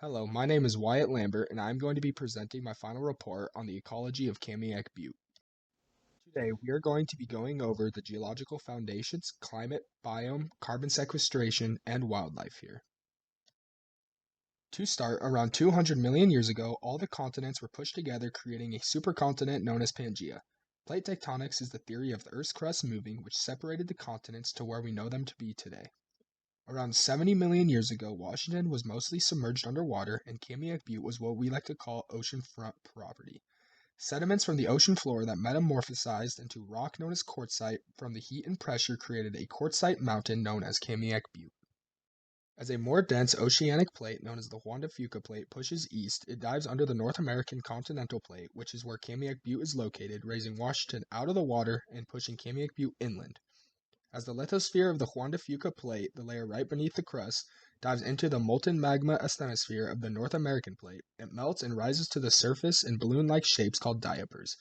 Hello, my name is Wyatt Lambert, and I'm going to be presenting my final report on the ecology of Kamiak Butte. Today, we are going to be going over the geological foundations, climate, biome, carbon sequestration, and wildlife here. To start, around 200 million years ago, all the continents were pushed together, creating a supercontinent known as Pangaea. Plate tectonics is the theory of the Earth's crust moving, which separated the continents to where we know them to be today. Around 70 million years ago, Washington was mostly submerged underwater, and Kamiak Butte was what we like to call oceanfront property. Sediments from the ocean floor that metamorphosized into rock known as quartzite from the heat and pressure created a quartzite mountain known as Kamiak Butte. As a more dense oceanic plate known as the Juan de Fuca plate pushes east, it dives under the North American continental plate, which is where Kamiak Butte is located, raising Washington out of the water and pushing Kamiak Butte inland. As the lithosphere of the Juan de Fuca plate, the layer right beneath the crust, dives into the molten magma asthenosphere of the North American plate, it melts and rises to the surface in balloon-like shapes called diapers.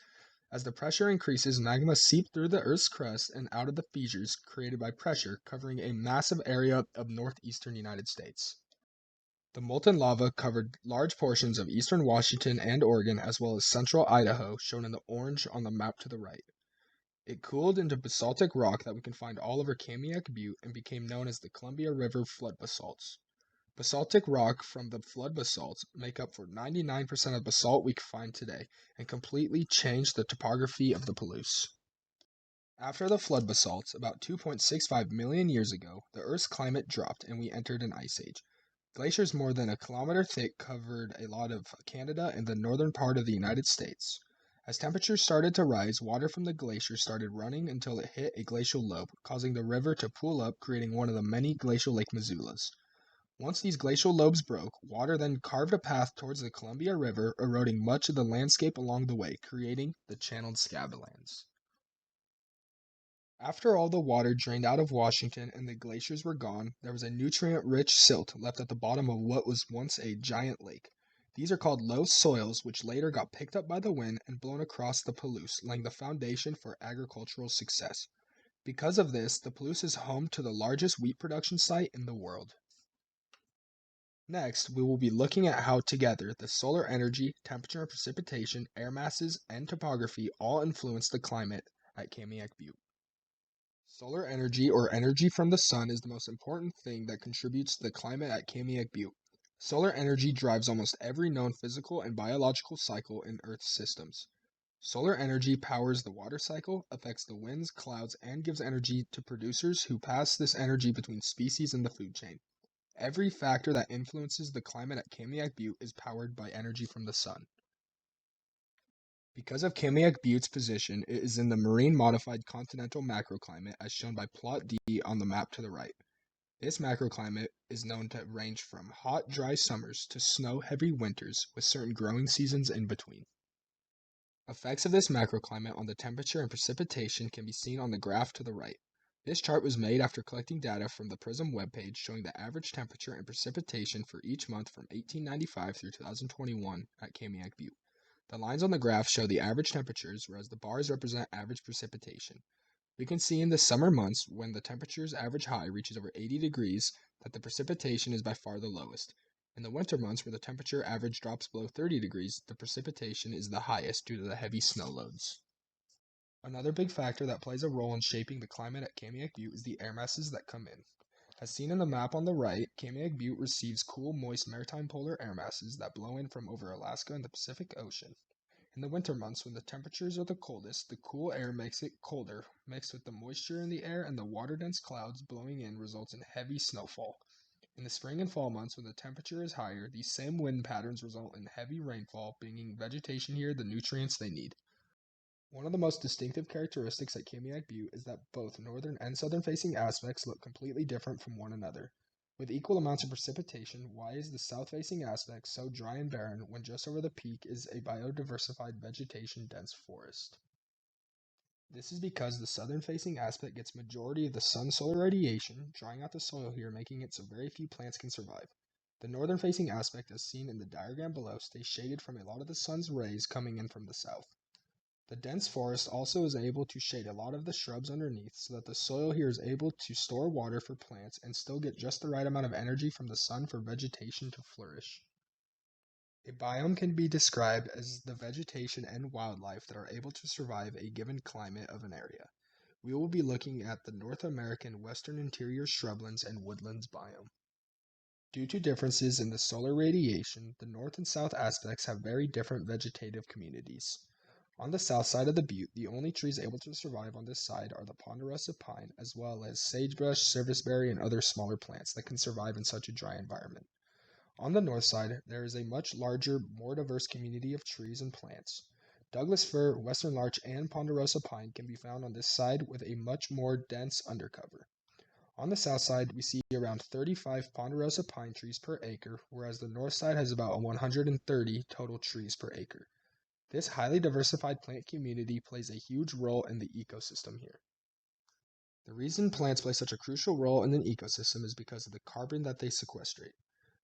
As the pressure increases, magma seeps through the Earth's crust and out of the fissures created by pressure, covering a massive area of northeastern United States. The molten lava covered large portions of eastern Washington and Oregon, as well as central Idaho, shown in the orange on the map to the right. It cooled into basaltic rock that we can find all over Kamiak Butte and became known as the Columbia River flood basalts. Basaltic rock from the flood basalts make up for 99% of basalt we can find today and completely changed the topography of the Palouse. After the flood basalts, about 2.65 million years ago, the Earth's climate dropped and we entered an ice age. Glaciers more than a kilometer thick covered a lot of Canada and the northern part of the United States. As temperatures started to rise, water from the glacier started running until it hit a glacial lobe, causing the river to pool up, creating one of the many glacial Lake Missoulas. Once these glacial lobes broke, water then carved a path towards the Columbia River, eroding much of the landscape along the way, creating the channeled scablands. After all the water drained out of Washington and the glaciers were gone, there was a nutrient-rich silt left at the bottom of what was once a giant lake. These are called low soils, which later got picked up by the wind and blown across the Palouse, laying the foundation for agricultural success. Because of this, the Palouse is home to the largest wheat production site in the world. Next, we will be looking at how together the solar energy, temperature and precipitation, air masses, and topography all influence the climate at Kamiak Butte. Solar energy, or energy from the sun, is the most important thing that contributes to the climate at Kamiak Butte. Solar energy drives almost every known physical and biological cycle in Earth's systems. Solar energy powers the water cycle, affects the winds, clouds, and gives energy to producers who pass this energy between species in the food chain. Every factor that influences the climate at Kamiak Butte is powered by energy from the sun. Because of Kamiak Butte's position, it is in the marine modified continental macroclimate as shown by plot D on the map to the right. This macroclimate is known to range from hot, dry summers to snow-heavy winters with certain growing seasons in between. Effects of this macroclimate on the temperature and precipitation can be seen on the graph to the right. This chart was made after collecting data from the PRISM webpage showing the average temperature and precipitation for each month from 1895 through 2021 at Kamiak Butte. The lines on the graph show the average temperatures, whereas the bars represent average precipitation. We can see in the summer months, when the temperature's average high reaches over 80 degrees, that the precipitation is by far the lowest. In the winter months, where the temperature average drops below 30 degrees, the precipitation is the highest due to the heavy snow loads. Another big factor that plays a role in shaping the climate at Kamiak Butte is the air masses that come in. As seen in the map on the right, Kamiak Butte receives cool, moist maritime polar air masses that blow in from over Alaska and the Pacific Ocean. In the winter months, when the temperatures are the coldest, the cool air makes it colder, mixed with the moisture in the air and the water-dense clouds blowing in results in heavy snowfall. In the spring and fall months, when the temperature is higher, these same wind patterns result in heavy rainfall, bringing vegetation here the nutrients they need. One of the most distinctive characteristics at Kamiak Butte is that both northern and southern facing aspects look completely different from one another. With equal amounts of precipitation, why is the south facing aspect so dry and barren when just over the peak is a biodiversified vegetation dense forest? This is because the southern facing aspect gets majority of the sun's solar radiation, drying out the soil here, making it so very few plants can survive. The northern facing aspect, as seen in the diagram below, stays shaded from a lot of the sun's rays coming in from the south. The dense forest also is able to shade a lot of the shrubs underneath so that the soil here is able to store water for plants and still get just the right amount of energy from the sun for vegetation to flourish. A biome can be described as the vegetation and wildlife that are able to survive a given climate of an area. We will be looking at the North American Western Interior Shrublands and Woodlands biome. Due to differences in the solar radiation, the north and south aspects have very different vegetative communities. On the south side of the butte, the only trees able to survive on this side are the ponderosa pine, as well as sagebrush, serviceberry, and other smaller plants that can survive in such a dry environment. On the north side, there is a much larger, more diverse community of trees and plants. Douglas fir, western larch, and ponderosa pine can be found on this side with a much more dense undercover. On the south side, we see around 35 ponderosa pine trees per acre, whereas the north side has about 130 total trees per acre. This highly diversified plant community plays a huge role in the ecosystem here. The reason plants play such a crucial role in an ecosystem is because of the carbon that they sequestrate.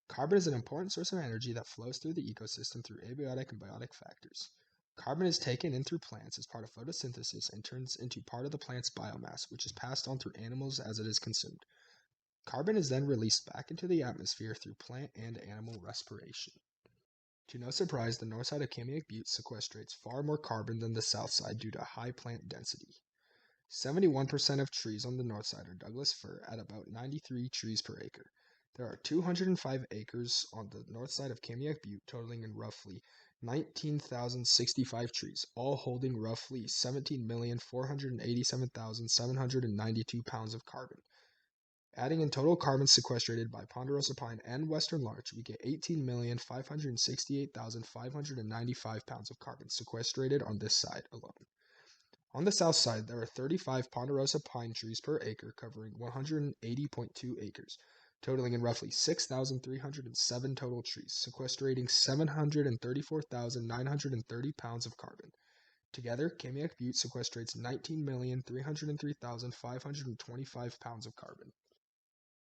Carbon is an important source of energy that flows through the ecosystem through abiotic and biotic factors. Carbon is taken in through plants as part of photosynthesis and turns into part of the plant's biomass, which is passed on through animals as it is consumed. Carbon is then released back into the atmosphere through plant and animal respiration. To no surprise, the north side of Kamiak Butte sequestrates far more carbon than the south side due to high plant density. 71% of trees on the north side are Douglas fir at about 93 trees per acre. There are 205 acres on the north side of Kamiak Butte, totaling in roughly 19,065 trees, all holding roughly 17,487,792 pounds of carbon. Adding in total carbon sequestrated by ponderosa pine and western larch, we get 18,568,595 pounds of carbon sequestrated on this side alone. On the south side, there are 35 ponderosa pine trees per acre covering 180.2 acres, totaling in roughly 6,307 total trees, sequestrating 734,930 pounds of carbon. Together, Kamiak Butte sequestrates 19,303,525 pounds of carbon.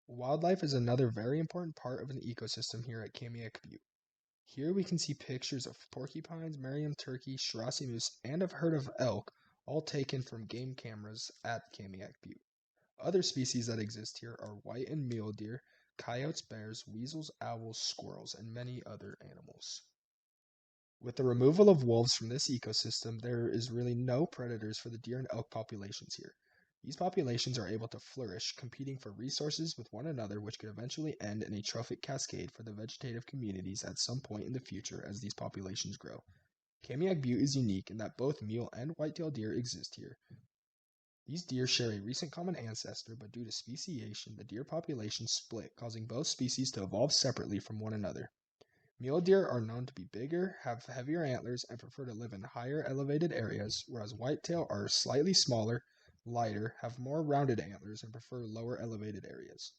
Wildlife is another very important part of an ecosystem here at Kamiak Butte. Here we can see pictures of porcupines, Merriam turkey, Shirasi moose, and a herd of elk, all taken from game cameras at Kamiak Butte. Other species that exist here are white and mule deer, coyotes, bears, weasels, owls, squirrels, and many other animals. With the removal of wolves from this ecosystem, there is really no predators for the deer and elk populations here. These populations are able to flourish, competing for resources with one another, which could eventually end in a trophic cascade for the vegetative communities at some point in the future as these populations grow. Kamiak Butte is unique in that both mule and white-tailed deer exist here. These deer share a recent common ancestor, but due to speciation, the deer population split, causing both species to evolve separately from one another. Mule deer are known to be bigger, have heavier antlers, and prefer to live in higher elevated areas, whereas whitetail are slightly smaller, lighter, have more rounded antlers, and prefer lower elevated areas.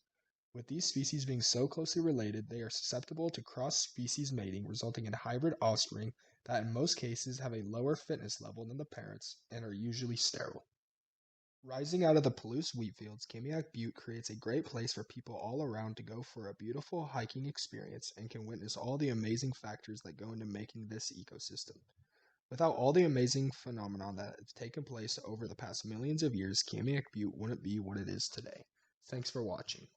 With these species being so closely related, they are susceptible to cross-species mating, resulting in hybrid offspring that in most cases have a lower fitness level than the parents and are usually sterile. Rising out of the Palouse wheat fields, Kamiak Butte creates a great place for people all around to go for a beautiful hiking experience and can witness all the amazing factors that go into making this ecosystem. Without all the amazing phenomenon that has taken place over the past millions of years, Kamiak Butte wouldn't be what it is today. Thanks for watching.